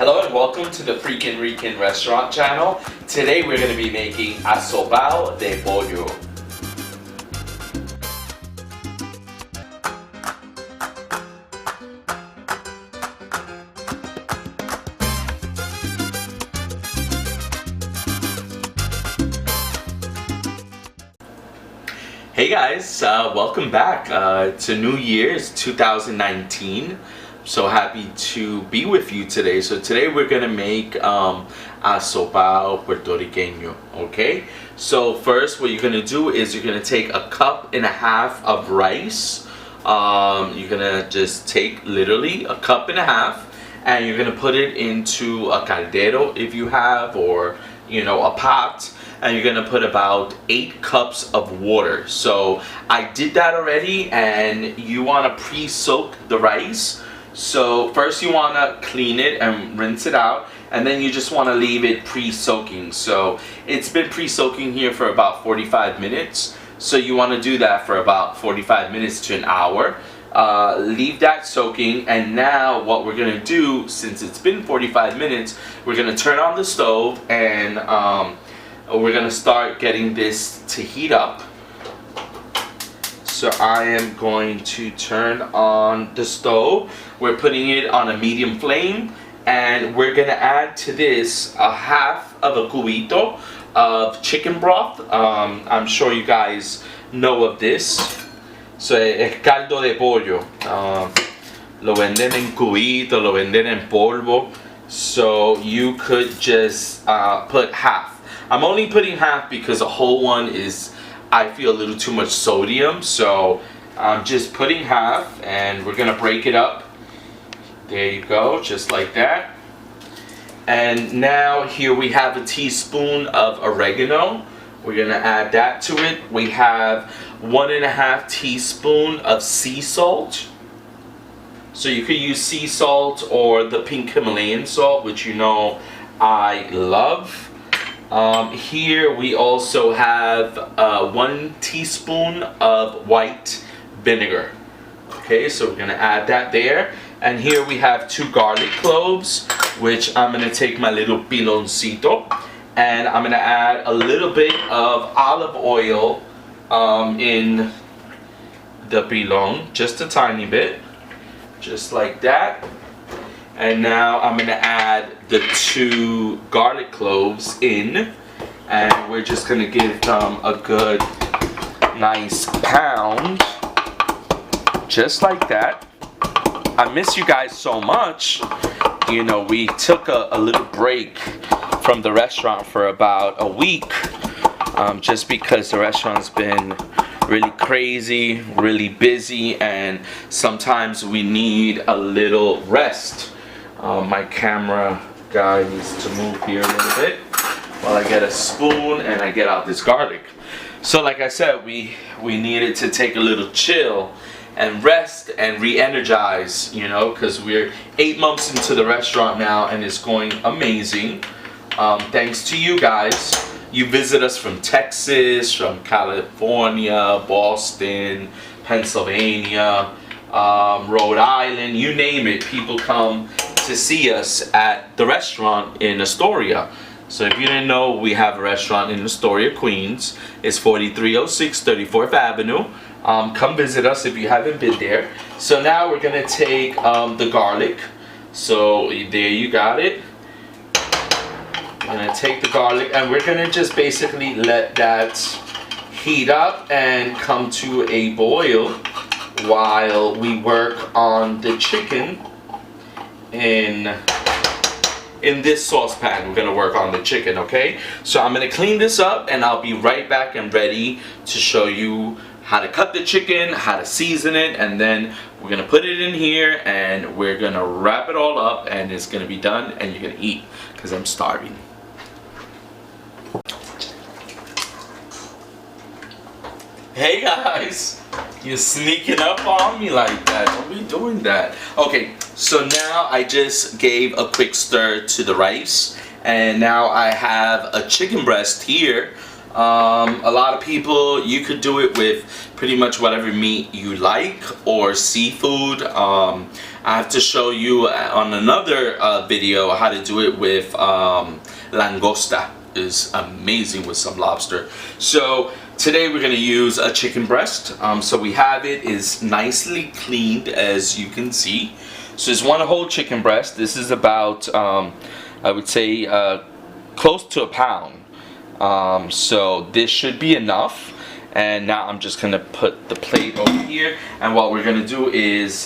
Hello and welcome to the Freakin restaurant channel. Today we're going to be making Asopao de Pollo. Hey guys, welcome back. It's a new year, it's 2019. So happy to be with you today. So today we're gonna make asopao Puerto Rican. Okay, so first what you're gonna do is you're gonna take 1.5 cups of rice. You're gonna just take literally 1.5 cups and you're gonna put it into a caldero if you have, or a pot, and you're gonna put about 8 cups of water. So I did that already, and you wanna pre-soak the rice. So first you want to clean it and rinse it out, and then you just want to leave it pre-soaking. So it's been pre-soaking here for about 45 minutes. So you want to do that for about 45 minutes to an hour. Leave that soaking, and now what we're going to do, since it's been 45 minutes, we're going to turn on the stove, and we're going to start getting this to heat up. So I am going to turn on the stove. We're putting it on a medium flame, and we're gonna add to this 1/2 of a cubito of chicken broth. I'm sure you guys know of this. So es caldo de pollo. Lo venden en cubito, lo venden en polvo. So you could just put 1/2. I'm only putting 1/2 because a whole one is, I feel, a little too much sodium, so I'm just putting 1/2, and we're gonna break it up. There you go, just like that. And now here we have a teaspoon of oregano. We're gonna add that to it. We have 1.5 teaspoon of sea salt. So you could use sea salt or the pink Himalayan salt, which I love. Here we also have 1 teaspoon of white vinegar. Okay, so we're gonna add that there. And here we have 2 garlic cloves, which I'm gonna take my little piloncito, and I'm gonna add a little bit of olive oil in the pilon, just a tiny bit, just like that. And now I'm gonna add the 2 garlic cloves in, and we're just gonna give them a good nice pound, just like that. I miss you guys so much. We took a little break from the restaurant for about a week, just because the restaurant's been really crazy, really busy, and sometimes we need a little rest. My camera guy needs to move here a little bit while I get a spoon and I get out this garlic. So like I said, we needed to take a little chill and rest and re-energize, because we're 8 months into the restaurant now, and it's going amazing. Thanks to you guys. You visit us from Texas, from California, Boston, Pennsylvania, Rhode Island, you name it. People come to see us at the restaurant in Astoria. So if you didn't know, we have a restaurant in Astoria, Queens. It's 4306 34th Avenue. Come visit us if you haven't been there. So now we're gonna take the garlic. So there you got it. I'm gonna take the garlic, and we're gonna just basically let that heat up and come to a boil while we work on the chicken in this saucepan. We're gonna work on the chicken, okay? So I'm gonna clean this up, and I'll be right back and ready to show you how to cut the chicken, how to season it, and then we're gonna put it in here, and we're gonna wrap it all up, and it's gonna be done, and you're gonna eat, because I'm starving. Hey guys, you're sneaking up on me like that. Don't be doing that. Okay, so now I just gave a quick stir to the rice, and now I have a chicken breast here. A lot of people, you could do it with pretty much whatever meat you like or seafood. I have to show you on another video how to do it with langosta. Is amazing with some lobster. So today we're going to use a chicken breast. So we have it is nicely cleaned, as you can see. So it's one whole chicken breast. This is about I would say close to a pound. So this should be enough. And now I'm just gonna put the plate over here, and what we're gonna do is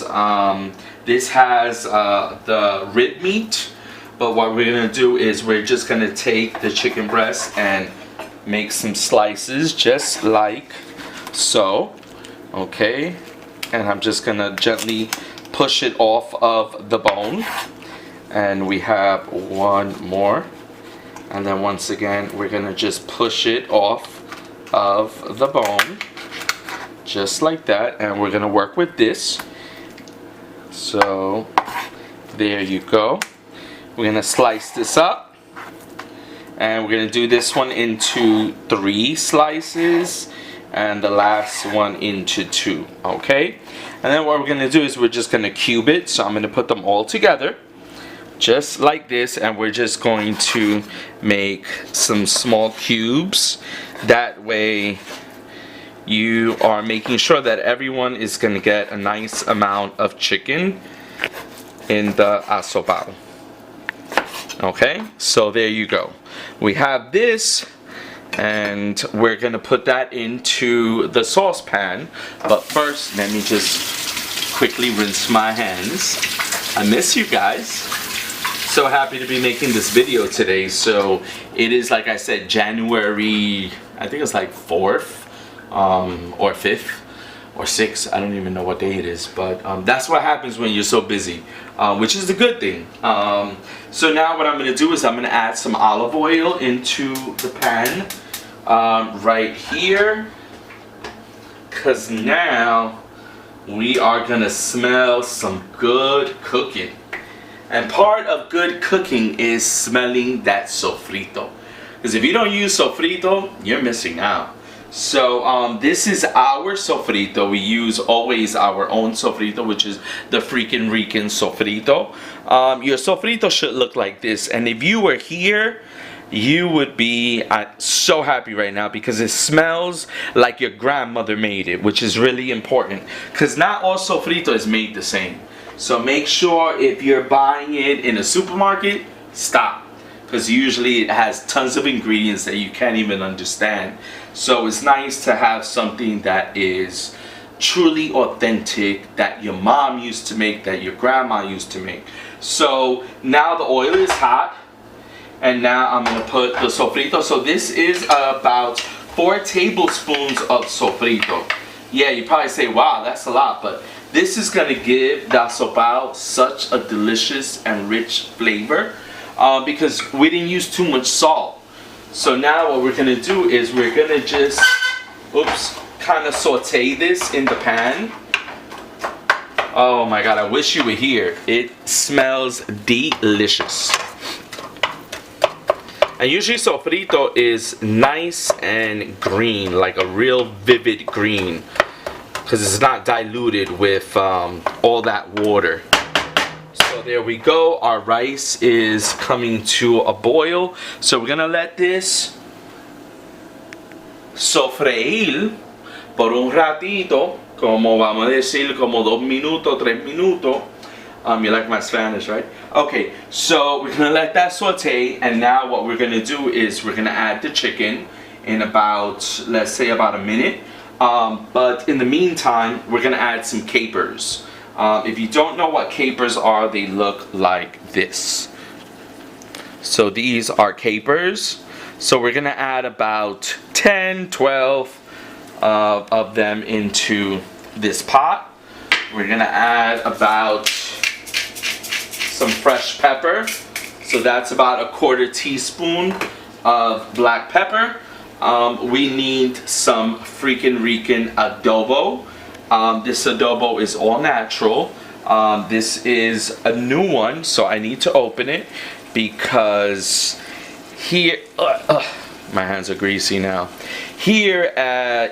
this has the rib meat, but what we're gonna do is we're just gonna take the chicken breast and make some slices just like so. Okay, and I'm just gonna gently push it off of the bone, and we have one more. And then once again, we're gonna just push it off of the bone, just like that. And we're gonna work with this. So there you go. We're gonna slice this up, and we're gonna do this one into 3 slices, and the last one into 2. Okay. And then what we're gonna do is we're just gonna cube it. So I'm gonna put them all together, just like this, and we're just going to make some small cubes. That way you are making sure that everyone is going to get a nice amount of chicken in the asopao. Okay, so there you go. We have this, and we're going to put that into the saucepan. But first, let me just quickly rinse my hands. I miss you guys. So happy to be making this video today. So it is, like I said, January, I think it's like 4th or 5th or 6th. I don't even know what day it is, but that's what happens when you're so busy, which is the good thing. So now what I'm going to do is I'm going to add some olive oil into the pan right here, because now we are going to smell some good cooking. And part of good cooking is smelling that sofrito. Because if you don't use sofrito, you're missing out. So this is our sofrito. We use always our own sofrito, which is the Freakin sofrito. Your sofrito should look like this. And if you were here, you would be so happy right now, because it smells like your grandmother made it, which is really important. Because not all sofrito is made the same. So make sure if you're buying it in a supermarket, stop. Because usually it has tons of ingredients that you can't even understand. So it's nice to have something that is truly authentic, that your mom used to make, that your grandma used to make. So now the oil is hot. And now I'm going to put the sofrito. So this is about 4 tablespoons of sofrito. Yeah, you probably say, wow, that's a lot. But this is going to give the asopao such a delicious and rich flavor because we didn't use too much salt. So now what we're going to do is we're going to just, kind of saute this in the pan. Oh my God, I wish you were here. It smells delicious. And usually sofrito is nice and green, like a real vivid green, because it's not diluted with all that water. So there we go. Our rice is coming to a boil. So we're gonna let this sofreír por un ratito, como vamos a decir, como 2 minutos, 3 minutos. You like my Spanish, right? Okay, so we're gonna let that saute, and now what we're gonna do is we're gonna add the chicken in about, let's say, about a minute. But in the meantime, we're gonna add some capers. If you don't know what capers are, they look like this. So these are capers. So we're gonna add about 10, 12 of them into this pot. We're gonna add about some fresh pepper. So that's about 1/4 teaspoon of black pepper. We need some Freakin adobo. This adobo is all natural. This is a new one, so I need to open it because here, My hands are greasy now. Here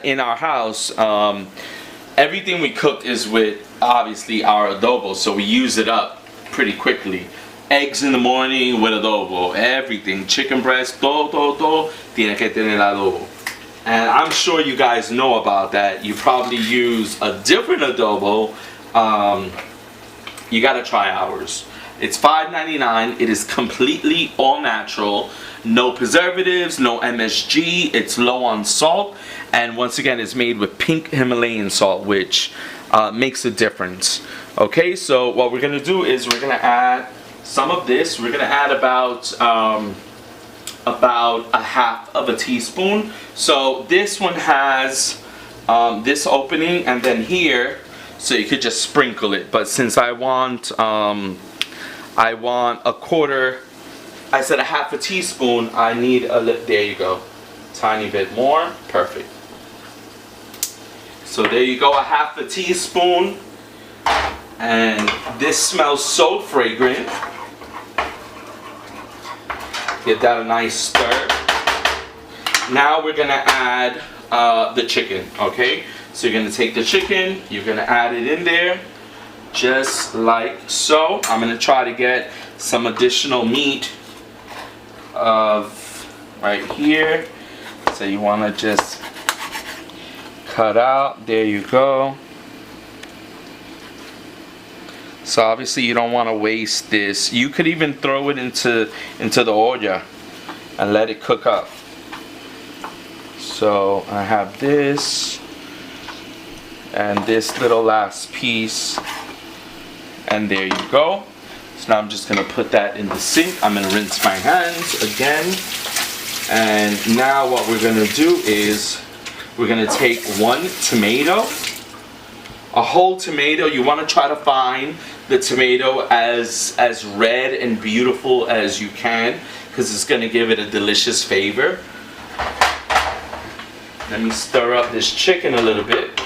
in our house, everything we cook is with obviously our adobo, so we use it up pretty quickly. Eggs in the morning with adobo, everything, chicken breast, todo tiene que tener adobo. And I'm sure you guys know about that. You probably use a different adobo. You gotta try ours. It's $5.99. It is completely all natural. No preservatives, no MSG. It's low on salt. And once again, it's made with pink Himalayan salt, which makes a difference. Okay, so what we're gonna do is we're gonna add some of this. We're gonna add about a half of a teaspoon. So this one has this opening, and then here, so you could just sprinkle it. But since I want a quarter, I said a half a teaspoon, I need there you go, tiny bit more, perfect. So there you go, a half a teaspoon, and this smells so fragrant. Get that a nice stir. Now we're gonna add the chicken, okay? So you're gonna take the chicken, you're gonna add it in there, just like so. I'm gonna try to get some additional meat right here. So you wanna just cut out, there you go. So obviously you don't want to waste this. You could even throw it into the olla and let it cook up. So I have this and this little last piece, and there you go. So now I'm just gonna put that in the sink. I'm gonna rinse my hands again, and now what we're gonna do is we're gonna take one tomato, a whole tomato. You want to try to find the tomato as red and beautiful as you can, because it's going to give it a delicious flavor. Let me stir up this chicken a little bit.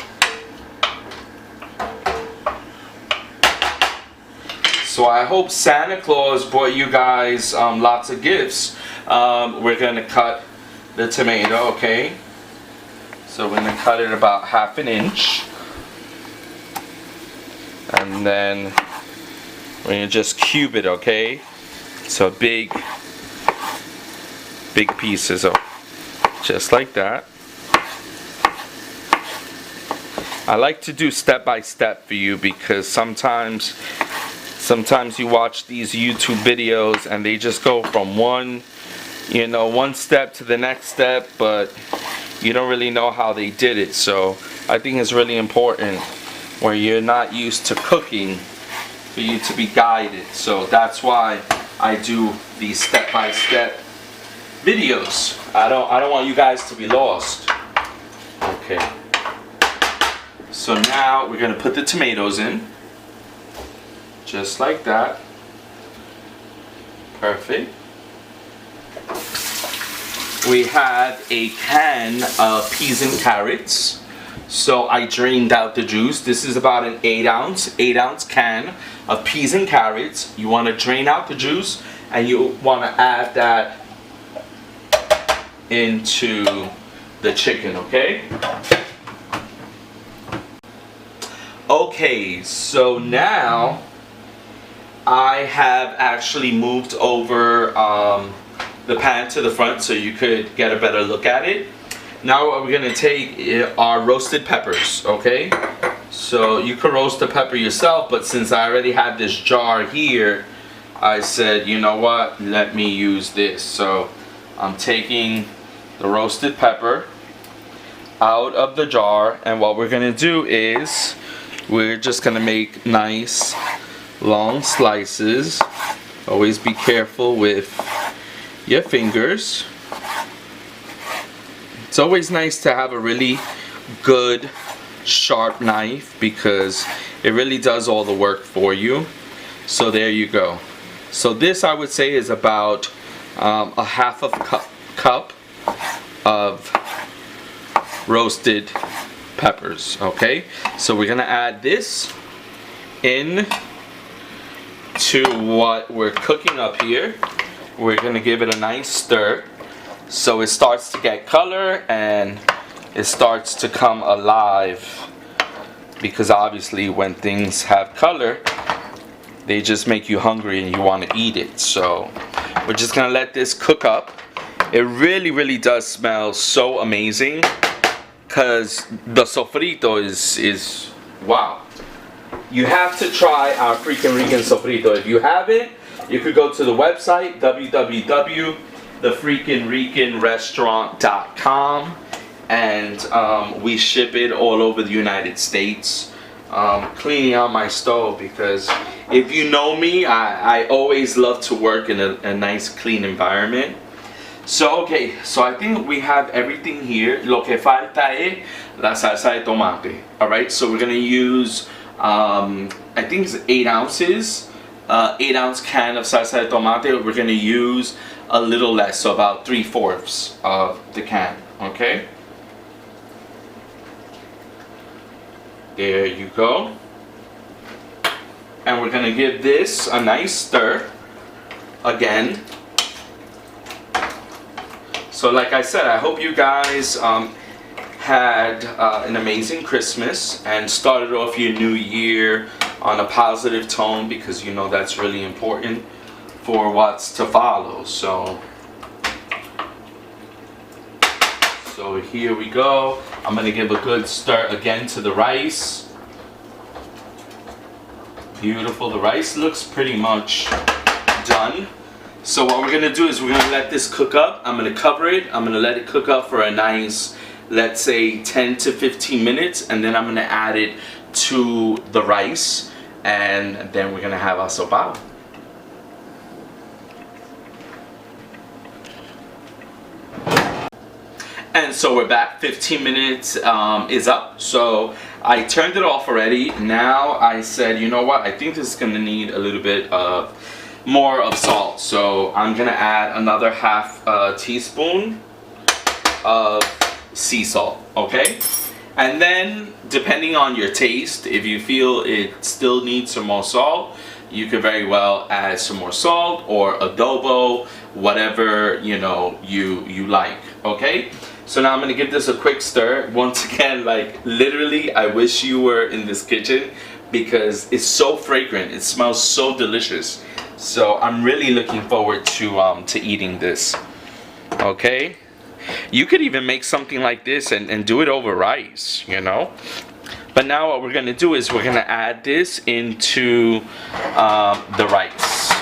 So I hope Santa Claus brought you guys lots of gifts. We're going to cut the tomato, okay? So we're going to cut it about 1/2 inch. And then we're going to just cube it, okay? So big pieces of, just like that. I like to do step by step for you, because sometimes you watch these YouTube videos and they just go from one step to the next step, but you don't really know how they did it. So I think it's really important, where you're not used to cooking, for you to be guided. So that's why I do these step-by-step videos. I don't want you guys to be lost. Okay. So now we're gonna put the tomatoes in, just like that. Perfect. We have a can of peas and carrots. So I drained out the juice. This is about an 8 ounce can of peas and carrots. You want to drain out the juice, and you want to add that into the chicken, okay? Okay, so now I have actually moved over the pan to the front so you could get a better look at it. Now what we're gonna take are roasted peppers, okay? So you can roast the pepper yourself, but since I already have this jar here, I said, you know what, let me use this. So I'm taking the roasted pepper out of the jar, and what we're gonna do is we're just gonna make nice long slices. Always be careful with your fingers. It's always nice to have a really good sharp knife, because it really does all the work for you. So there you go. So this, I would say, is about a half of cup of roasted peppers, okay? So we're gonna add this in to what we're cooking up here. We're gonna give it a nice stir. So it starts to get color and it starts to come alive, because obviously when things have color, they just make you hungry and you want to eat it. So we're just gonna let this cook up. It really does smell so amazing, because the sofrito is wow. You have to try our Freakin sofrito. If you haven't, you could go to the website www.thefreakinrestaurant.com, and we ship it all over the United States. Cleaning out my stove, because if you know me, I always love to work in a nice clean environment. So okay, so I think we have everything here. Lo que falta es la salsa de tomate. Alright, so we're gonna use I think it's 8 ounces, 8-ounce can of salsa de tomate. We're gonna use a little less, so about 3/4 of the can. Okay, there you go. And we're gonna give this a nice stir again. So like I said, I hope you guys had an amazing Christmas and started off your new year on a positive tone, because you know that's really important for what's to follow. So here we go. I'm gonna give a good stir again to the rice. Beautiful. The rice looks pretty much done. So what we're gonna do is we're gonna let this cook up. I'm gonna cover it. I'm gonna let it cook up for a nice, let's say 10 to 15 minutes, and then I'm gonna add it to the rice, and then we're gonna have asopao. And so we're back. 15 minutes is up. So I turned it off already. Now I said, you know what? I think this is gonna need a little bit of more of salt. So I'm gonna add another half teaspoon of sea salt. Okay, and then depending on your taste, if you feel it still needs some more salt, you could very well add some more salt or adobo, whatever you know you like. Okay, so now I'm gonna give this a quick stir. Once again, like literally, I wish you were in this kitchen, because it's so fragrant. It smells so delicious. So I'm really looking forward to eating this. Okay, you could even make something like this and do it over rice, you know. But now what we're gonna do is we're gonna add this into the rice.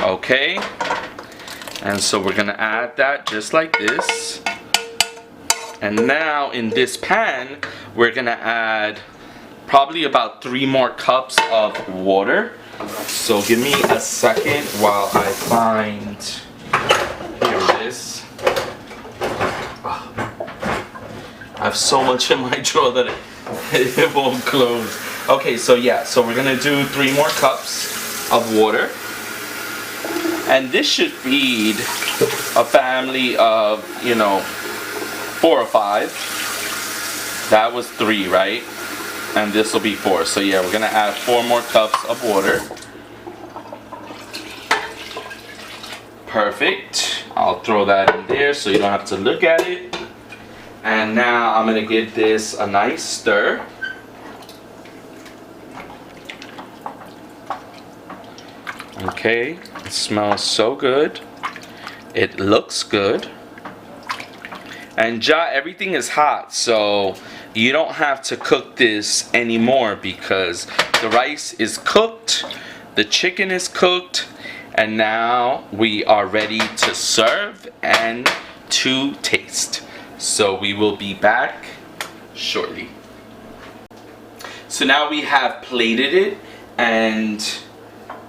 Okay, and so we're gonna add that just like this. And now in this pan, we're gonna add probably about 3 more cups of water. So give me a second while I find, here it is. I have so much in my drawer that it won't close. Okay, so yeah, so we're gonna do 3 more cups of water. And this should feed a family of, you know, 4 or 5. That was 3, right? And this will be 4. So yeah, we're gonna add 4 more cups of water. Perfect. I'll throw that in there so you don't have to look at it. And now I'm gonna give this a nice stir. Okay, it smells so good. It looks good. And everything is hot, so you don't have to cook this anymore, because the rice is cooked, the chicken is cooked, and now we are ready to serve and to taste. So we will be back shortly. So now we have plated it, and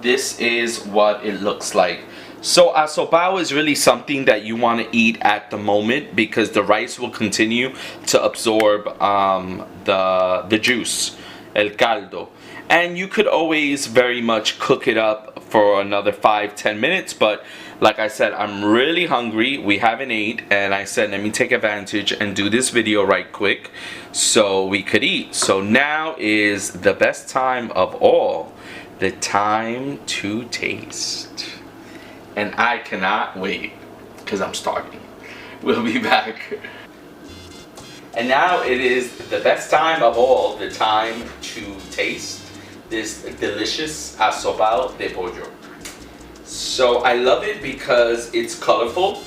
this is what it looks like. So asopao is really something that you want to eat at the moment, because the rice will continue to absorb the juice, el caldo. And you could always very much cook it up for another 5-10 minutes, but like I said, I'm really hungry. We haven't ate, and I said let me take advantage and do this video right quick so we could eat. So now is the best time of all, the time to taste. and I cannot wait because I'm starving. We'll be back. And now it is the best time of all, the time to taste this delicious Asopao de Pollo. So I love it because it's colorful.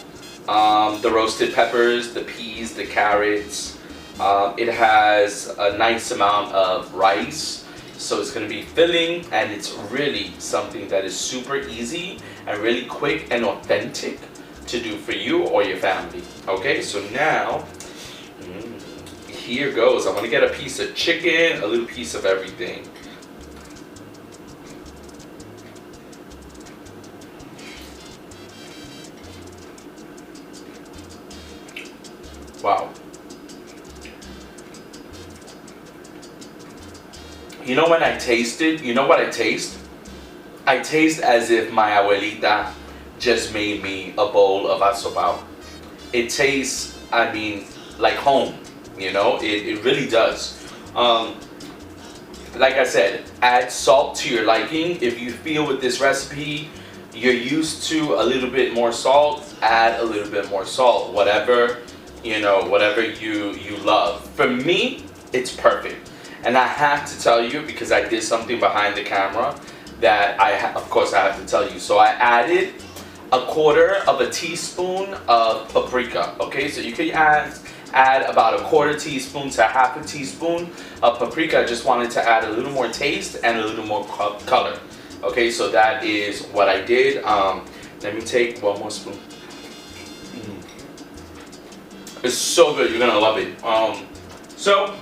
The roasted peppers, the peas, the carrots. It has a nice amount of rice. So it's going to be filling, and it's really something that is super easy and really quick and authentic to do for you or your family. Okay, so now, here goes. I'm going to get a piece of chicken, a little piece of everything. Wow. You know when I taste it, you know what I taste? I taste as if my abuelita just made me a bowl of asopao. It tastes, I mean, like home, you know? It really does. Like I said, add salt to your liking. If you feel with this recipe, you're used to a little bit more salt, add a little bit more salt. Whatever, you know, whatever you love. For me, it's perfect. And I have to tell you, because I did something behind the camera that of course I have to tell you. So I added a quarter of a teaspoon of paprika. Okay, so you can add about a quarter teaspoon to half a teaspoon of paprika. I just wanted to add a little more taste and a little more color. Okay, so that is what I did. Let me take one more spoon. It's so good, you're gonna love it. So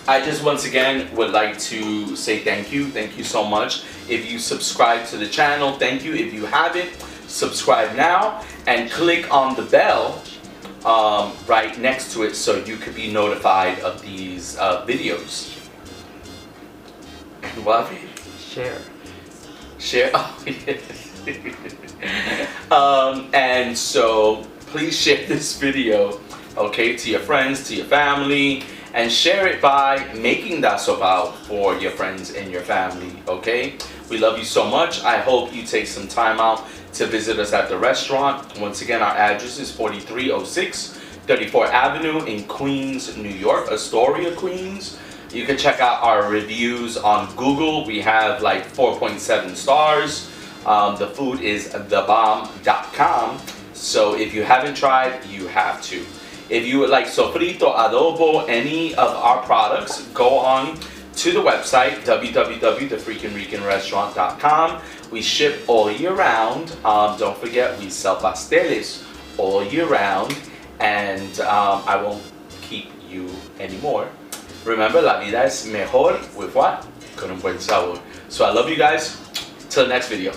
I just once again would like to say thank you so much. If you subscribe to the channel, thank you. If you haven't, subscribe now and click on the bell right next to it so you could be notified of these videos. Love it. Share. Oh, yes. And so please share this video, okay, to your friends, to your family, and share it by making that asopao for your friends and your family, okay? We love you so much. I hope you take some time out to visit us at the restaurant. Once again, our address is 4306 34th Avenue in Queens, New York, Astoria, Queens. You can check out our reviews on Google. We have like 4.7 stars. The food is thebomb.com. So if you haven't tried, you have to. If you would like sofrito, adobo, any of our products, go on to the website www.thefreakinrestaurant.com. We ship all year round. Don't forget, we sell pasteles all year round. And I won't keep you anymore. Remember, la vida es mejor with what? Con un buen sabor. So I love you guys. Till the next video.